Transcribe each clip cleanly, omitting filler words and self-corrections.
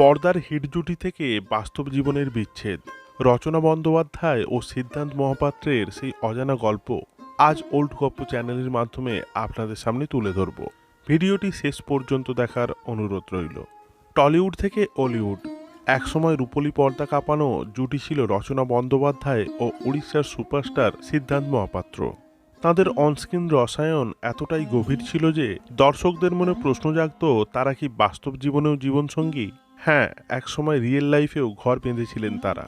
পর্দার হিট জুটি থেকে বাস্তব জীবনের বিচ্ছেদ, রচনা বন্দ্যোপাধ্যায় ও সিদ্ধান্ত মহাপাত্রের সেই অজানা গল্প আজ ওল্ড গপ্প চ্যানেলের মাধ্যমে আপনাদের সামনে তুলে ধরব। ভিডিওটি শেষ পর্যন্ত দেখার অনুরোধ রইল। টলিউড থেকে অলিউড, একসময় রূপলী পর্দা কাঁপানো জুটি ছিল রচনা বন্দ্যোপাধ্যায় ও উড়িষ্যার সুপারস্টার সিদ্ধান্ত মহাপাত্র। তাদের অনস্ক্রিন রসায়ন এতটাই গভীর ছিল যে দর্শকদের মনে প্রশ্ন জাগত, তারা কি বাস্তব জীবনেও জীবনসঙ্গী? হ্যাঁ, একসময় রিয়েল লাইফেও ঘর বেঁধেছিলেন তারা।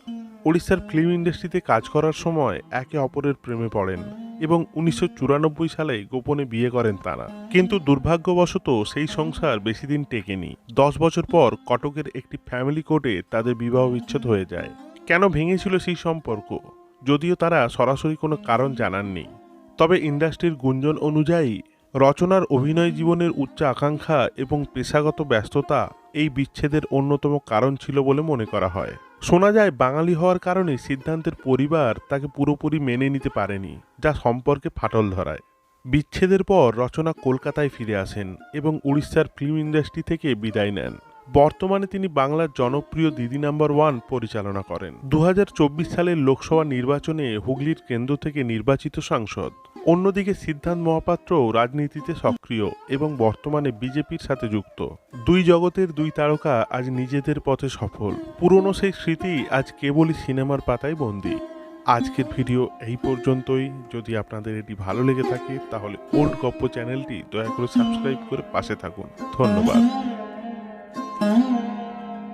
উড়িষ্যার ফিল্ম ইন্ডাস্ট্রিতে কাজ করার সময় একে অপরের প্রেমে পড়েন এবং 1994 সালে গোপনে বিয়ে করেন তারা। কিন্তু দুর্ভাগ্যবশত সেই সংসার বেশি দিন টেকেনি। 10 বছর পর কটকের একটি ফ্যামিলি কোর্টে তাদের বিবাহ বিচ্ছেদ হয়ে যায়। কেন ভেঙেছিল সেই সম্পর্ক, যদিও তারা সরাসরি কোনো কারণ জানাননি। তবে ইন্ডাস্ট্রির গুঞ্জন অনুযায়ী রচনার অভিনয় জীবনের উচ্চ আকাঙ্ক্ষা এবং পেশাগত ব্যস্ততা এই বিচ্ছেদের অন্যতম কারণ ছিল বলে মনে করা হয়। শোনা যায় বাঙালি হওয়ার কারণে সিদ্ধান্তের পরিবার তাকে পুরোপুরি মেনে নিতে পারেনি, যা সম্পর্কে ফাটল ধরায়। বিচ্ছেদের পর রচনা কলকাতায় ফিরে আসেন এবং উড়িষ্যার ফিল্ম ইন্ডাস্ট্রি থেকে বিদায় নেন। বর্তমানে তিনি বাংলার জনপ্রিয় দিদি নাম্বার 1 পরিচালনা করেন। 2024 সালের লোকসভা নির্বাচনে হুগলির কেন্দ্র থেকে নির্বাচিত সাংসদ। অন্যদিকে সিদ্ধান্ত মহাপাত্রও রাজনীতিতে সক্রিয় এবং বর্তমানে বিজেপির সাথে যুক্ত। দুই জগতের দুই তারকা আজ নিজেদের পথে সফল। পুরনো সেই স্মৃতি আজ কেবলই সিনেমার পাতায় বন্দী। আজকের ভিডিও এই পর্যন্তই। যদি আপনাদের এটি ভালো লেগে থাকে তাহলে ওল্ড গপ্প চ্যানেলটি দয়া করে সাবস্ক্রাইব করে পাশে থাকুন। ধন্যবাদ।